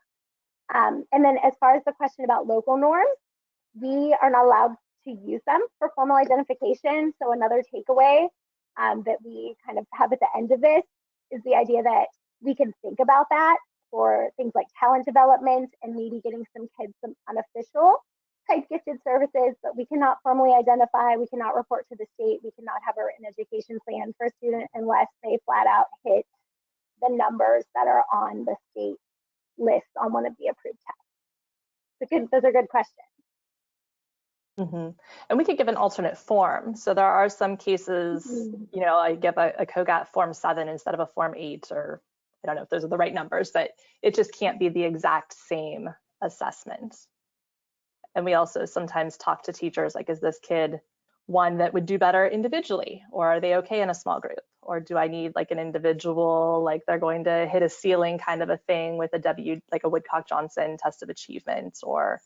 and then as far as the question about local norms, we are not allowed to use them for formal identification. So another takeaway that we kind of have at the end of this is the idea that we can think about that for things like talent development and maybe getting some kids some unofficial type gifted services, but we cannot formally identify, we cannot report to the state, we cannot have a written education plan for a student unless they flat out hit the numbers that are on the state list on one of the approved tests. Those are good questions. Mm-hmm. And we could give an alternate form. So there are some cases, you know, I give a COGAT form 7 instead of a form 8, or I don't know if those are the right numbers, but it just can't be the exact same assessment. And we also sometimes talk to teachers like, is this kid one that would do better individually, or are they okay in a small group? Or do I need like an individual, like they're going to hit a ceiling kind of a thing with a W, like a Woodcock-Johnson test of achievement or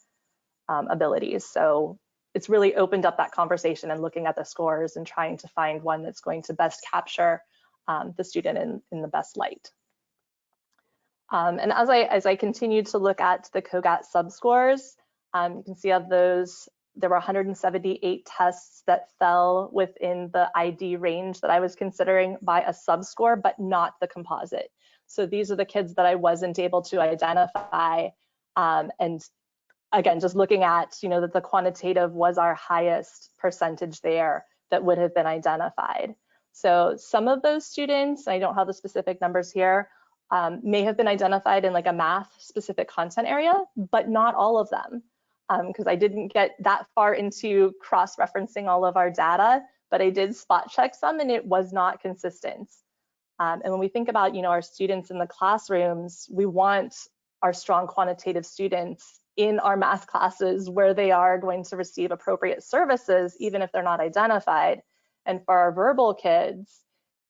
abilities. So it's really opened up that conversation and looking at the scores and trying to find one that's going to best capture the student in the best light. And as I continue to look at the COGAT subscores, you can see of those, there were 178 tests that fell within the ID range that I was considering by a subscore, but not the composite. So these are the kids that I wasn't able to identify. And again, just looking at, you know, that the quantitative was our highest percentage there that would have been identified. So some of those students, I don't have the specific numbers here, may have been identified in like a math specific content area, but not all of them, because I didn't get that far into cross-referencing all of our data, but I did spot check some and it was not consistent. And when we think about, you know, our students in the classrooms, we want our strong quantitative students in our math classes where they are going to receive appropriate services, even if they're not identified. And for our verbal kids,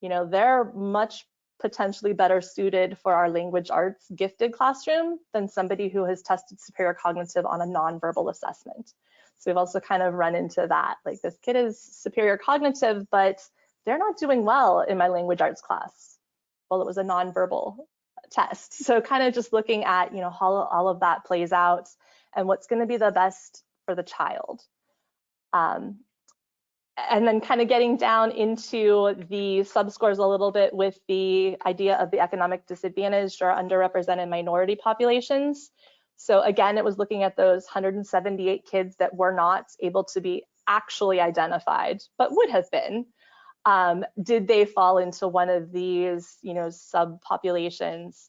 you know, they're much potentially better suited for our language arts gifted classroom than somebody who has tested superior cognitive on a nonverbal assessment. So we've also kind of run into that, like this kid is superior cognitive, but they're not doing well in my language arts class. Well, it was a nonverbal test. So kind of just looking at, you know, how all of that plays out and what's going to be the best for the child. And then kind of getting down into the subscores a little bit with the idea of the economic disadvantaged or underrepresented minority populations. So again, it was looking at those 178 kids that were not able to be actually identified, but would have been. Did they fall into one of these, you know, subpopulations?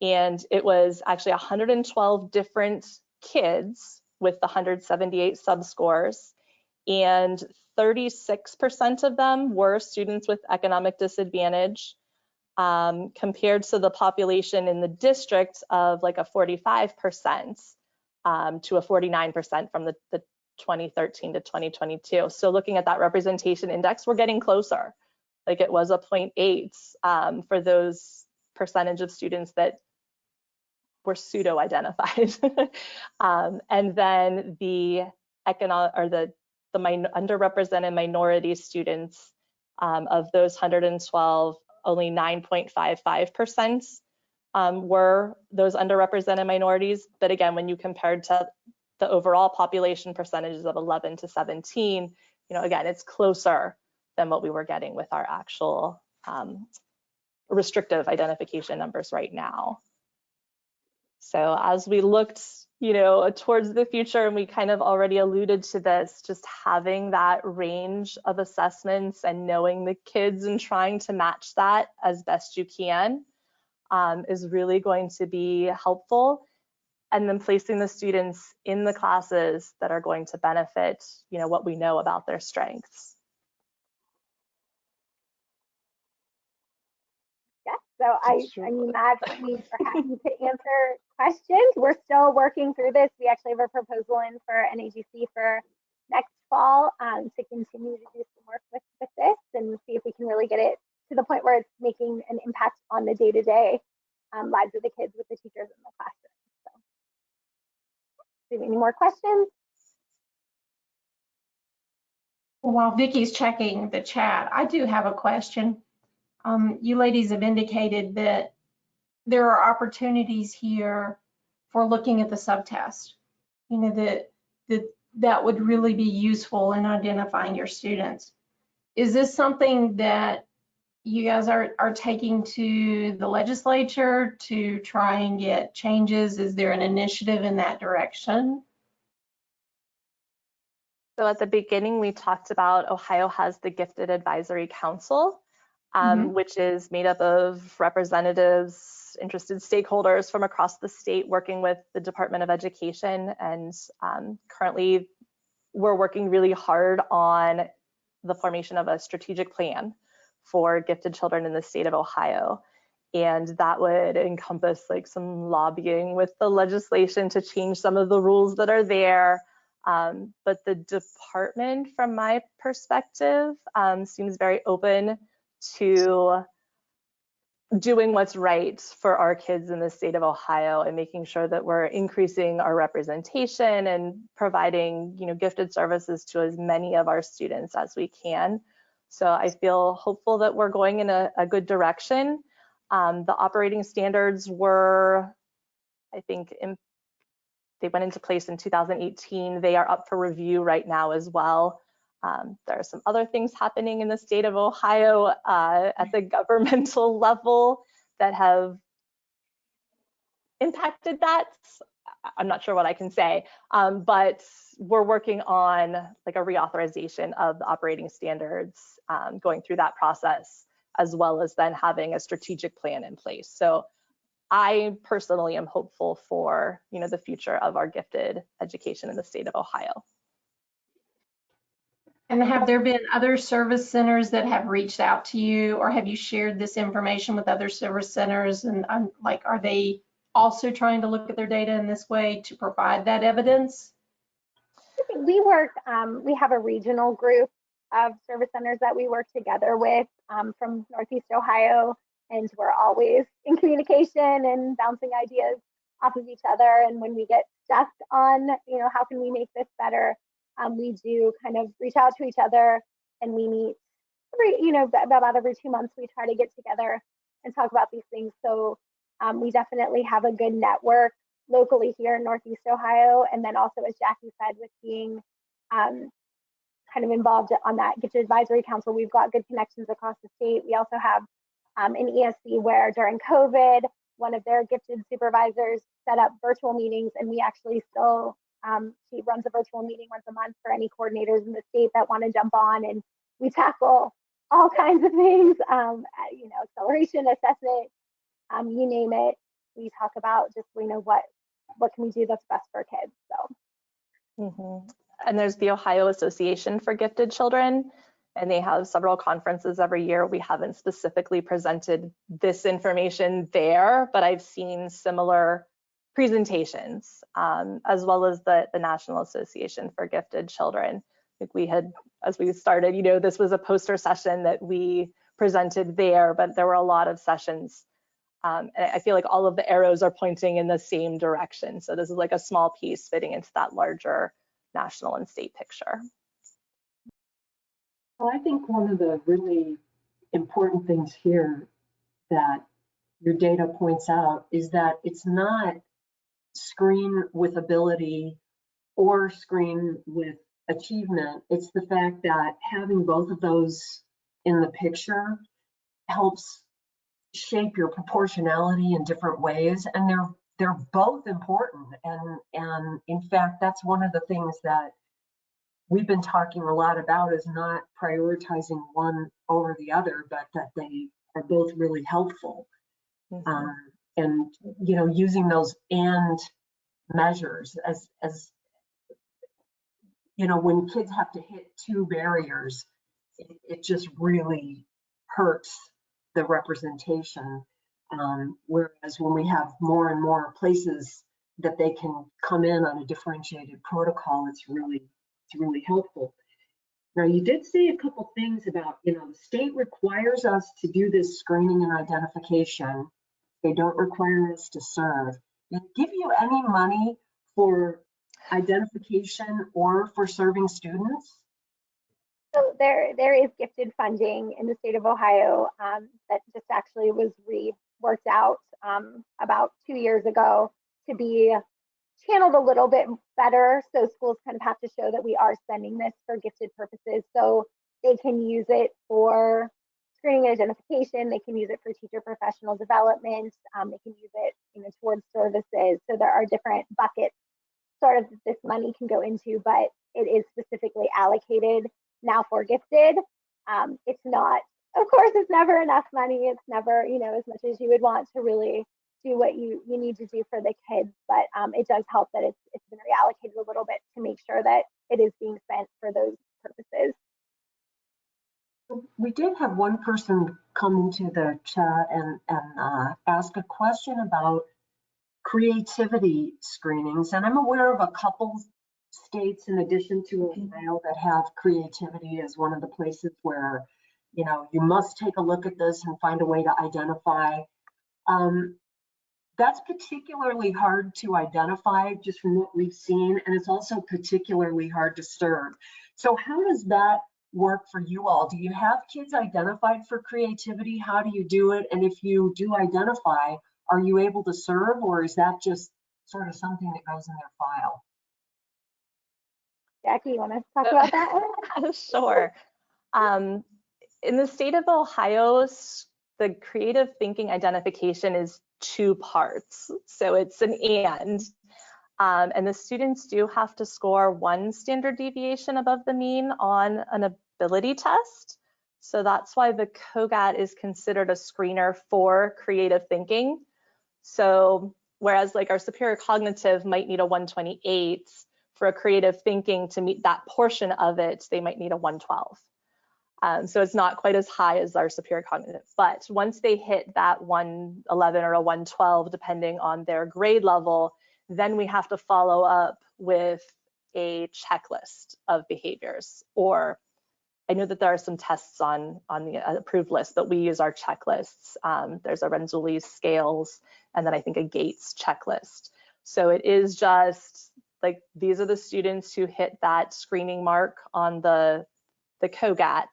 And it was actually 112 different kids with the 178 subscores, and 36% of them were students with economic disadvantage, compared to the population in the district of like a 45% to a 49% from the 2013 to 2022. So looking at that representation index, we're getting closer. Like it was a 0.8 for those percentage of students that were pseudo-identified. And then the economic or the underrepresented minority students, of those 112, only 9.55% were those underrepresented minorities. But again, when you compared to the overall population percentages of 11 to 17, you know, again, it's closer than what we were getting with our actual restrictive identification numbers right now. So as we looked, towards the future, and we kind of already alluded to this, just having that range of assessments and knowing the kids and trying to match that as best you can is really going to be helpful. And then placing the students in the classes that are going to benefit, what we know about their strengths. So I mean, Matt, we are happy to answer questions. We're still working through this. We actually have a proposal in for NAGC for next fall to continue to do some work with this and see if we can really get it to the point where it's making an impact on the day-to-day lives of the kids with the teachers in the classroom. So, do you have any more questions? While Vicky's checking the chat, I do have a question. You ladies have indicated that there are opportunities here for looking at the subtest. That would really be useful in identifying your students. Is this something that you guys are taking to the legislature to try and get changes? Is there an initiative in that direction? So at the beginning, we talked about Ohio has the Gifted Advisory Council, which is made up of representatives, interested stakeholders from across the state working with the Department of Education. And currently, we're working really hard on the formation of a strategic plan for gifted children in the state of Ohio. And that would encompass like some lobbying with the legislation to change some of the rules that are there. But the department, from my perspective, seems very open to doing what's right for our kids in the state of Ohio and making sure that we're increasing our representation and providing, gifted services to as many of our students as we can. So I feel hopeful that we're going in a good direction. The operating standards were, I think, they went into place in 2018. They are up for review right now as well. There are some other things happening in the state of Ohio at the governmental level that have impacted that. I'm not sure what I can say, but we're working on like a reauthorization of the operating standards, going through that process, as well as then having a strategic plan in place. So I personally am hopeful for, the future of our gifted education in the state of Ohio. And have there been other service centers that have reached out to you, or have you shared this information with other service centers? And are they also trying to look at their data in this way to provide that evidence? We work, we have a regional group of service centers that we work together with from Northeast Ohio, and we're always in communication and bouncing ideas off of each other. And when we get stuck on, how can we make this better, we do kind of reach out to each other, and we meet about every 2 months. We try to get together and talk about these things. So we definitely have a good network locally here in Northeast Ohio, and then also, as Jackie said, with being kind of involved on that Gifted Advisory Council, we've got good connections across the state. We also have an ESC where during COVID, one of their gifted supervisors set up virtual meetings, and we actually still, she runs a virtual meeting once a month for any coordinators in the state that want to jump on, and we tackle all kinds of things, acceleration, assessment, you name it. We talk about just, what can we do that's best for kids, so. And there's the Ohio Association for Gifted Children, and they have several conferences every year. We haven't specifically presented this information there, but I've seen similar presentations, as well as the National Association for Gifted Children. I think we had, as we started, this was a poster session that we presented there, but there were a lot of sessions. And I feel like all of the arrows are pointing in the same direction. So this is like a small piece fitting into that larger national and state picture. Well, I think one of the really important things here that your data points out is that it's not screen with ability or screen with achievement. It's the fact that having both of those in the picture helps shape your proportionality in different ways, and they're both important. And in fact, that's one of the things that we've been talking a lot about, is not prioritizing one over the other, but that they are both really helpful. And, you know, using those and measures as you know, when kids have to hit two barriers, it just really hurts the representation. Whereas when we have more and more places that they can come in on a differentiated protocol, it's really helpful. Now, you did say a couple things about, you know, the state requires us to do this screening and identification. They don't require us to serve. Did they give you any money for identification or for serving students? So there is gifted funding in the state of Ohio that just actually was reworked out about 2 years ago to be channeled a little bit better. So schools kind of have to show that we are spending this for gifted purposes, so they can use it for screening and identification. They can use it for teacher professional development. They can use it, you know, towards services. So there are different buckets sort of this money can go into, but it is specifically allocated now for gifted. It's not, of course, it's never enough money. It's never, you know, as much as you would want to really do what you need to do for the kids, but it does help that it's been reallocated a little bit to make sure that it is being spent for those purposes. We did have one person come into the chat and ask a question about creativity screenings, and I'm aware of a couple states in addition to Ohio that have creativity as one of the places where, you know, you must take a look at this and find a way to identify. That's particularly hard to identify just from what we've seen, and it's also particularly hard to serve. So how does that work for you all? Do you have kids identified for creativity? How do you do it? And if you do identify, are you able to serve, or is that just sort of something that goes in their file? Jackie, you want to talk about that? Sure. In the state of Ohio, the creative thinking identification is 2 parts. So it's an and the students do have to score 1 standard deviation above the mean on an ability test. So that's why the COGAT is considered a screener for creative thinking. So whereas like our superior cognitive might need a 128, for a creative thinking to meet that portion of it, they might need a 112. So it's not quite as high as our superior cognitive, but once they hit that 111 or a 112, depending on their grade level, then we have to follow up with a checklist of behaviors. Or I know that there are some tests on the approved list, but we use our checklists. There's a Renzulli's scales, and then I think a Gates checklist. So it is just like, these are the students who hit that screening mark on the COGAT.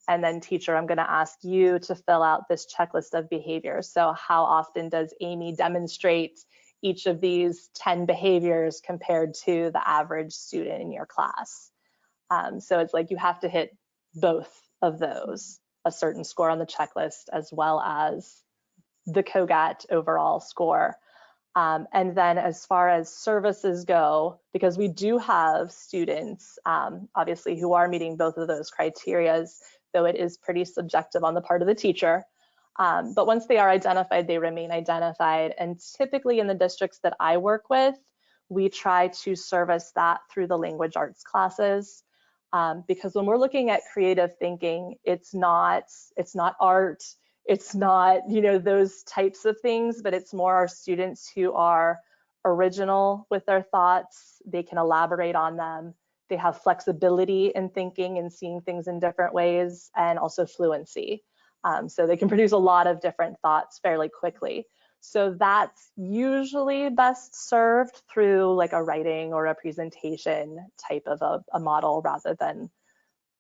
And then teacher, I'm going to ask you to fill out this checklist of behaviors. So how often does Amy demonstrate each of these 10 behaviors compared to the average student in your class? So it's like you have to hit both of those, a certain score on the checklist as well as the COGAT overall score. And then as far as services go, because we do have students, obviously, who are meeting both of those criteria, though it is pretty subjective on the part of the teacher. But once they are identified, they remain identified. And typically in the districts that I work with, we try to service that through the language arts classes. Because when we're looking at creative thinking, it's not art, it's not, you know, those types of things, but it's more our students who are original with their thoughts. They can elaborate on them. They have flexibility in thinking and seeing things in different ways, and also fluency. So they can produce a lot of different thoughts fairly quickly. So that's usually best served through like a writing or a presentation type of a model, rather than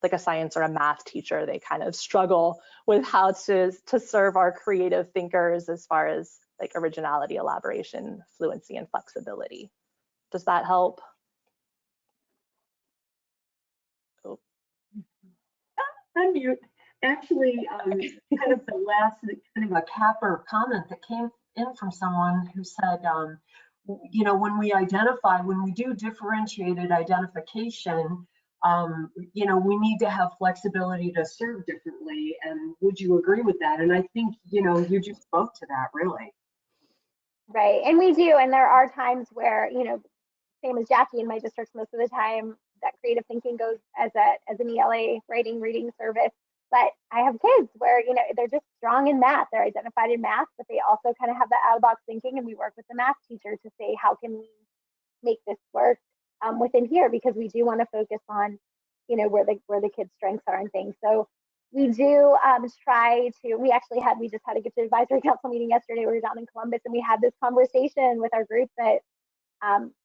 like a science or a math teacher. They kind of struggle with how to serve our creative thinkers as far as like originality, elaboration, fluency, and flexibility. Does that help? Oh. Unmute. Actually, kind of the last kind of a capper comment that came in from someone who said, you know, when we do differentiated identification, you know, we need to have flexibility to serve differently. And would you agree with that? And I think, you know, you just spoke to that, really. Right, and we do, and there are times where, you know, same as Jackie in my district, most of the time that creative thinking goes as an ELA writing reading service. But I have kids where, you know, they're just strong in math, they're identified in math, but they also kind of have that out of box thinking, and we work with the math teacher to say, how can we make this work within here, because we do want to focus on, you know, where the kids' strengths are and things. So we do try to, we just had a gifted advisory council meeting yesterday. We were down in Columbus, and we had this conversation with our group that,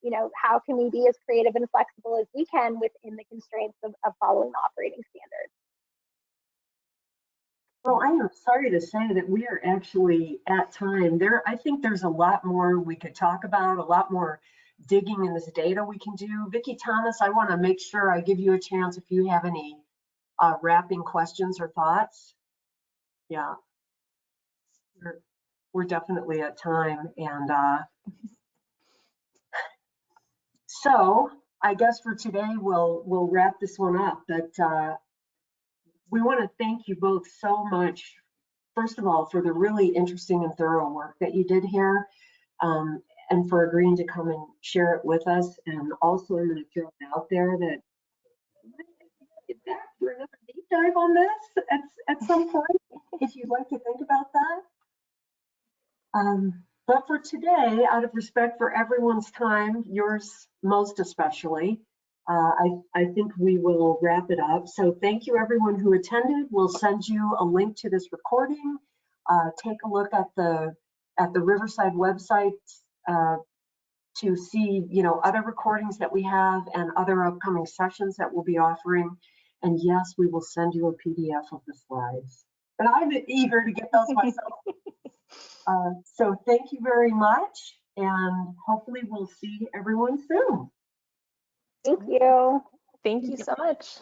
you know, how can we be as creative and flexible as we can within the constraints of following the operating standards. Well, I am sorry to say that we are actually at time. I think there's a lot more we could talk about, a lot more digging in this data we can do. Vicki Thomas, I want to make sure I give you a chance if you have any wrapping questions or thoughts. Yeah, we're definitely at time. And so I guess for today, we'll wrap this one up. But we want to thank you both so much, first of all, for the really interesting and thorough work that you did here, and for agreeing to come and share it with us. And also, I'm going to throw it out there that we might get back for another deep dive on this at some point, if you'd like to think about that. But for today, out of respect for everyone's time, yours most especially, I think we will wrap it up. So thank you everyone who attended. We'll send you a link to this recording. Take a look at the Riverside website to see, you know, other recordings that we have and other upcoming sessions that we'll be offering. And yes, we will send you a PDF of the slides. But I'm eager to get those myself. So thank you very much, and hopefully we'll see everyone soon. Thank you. Thank you so much.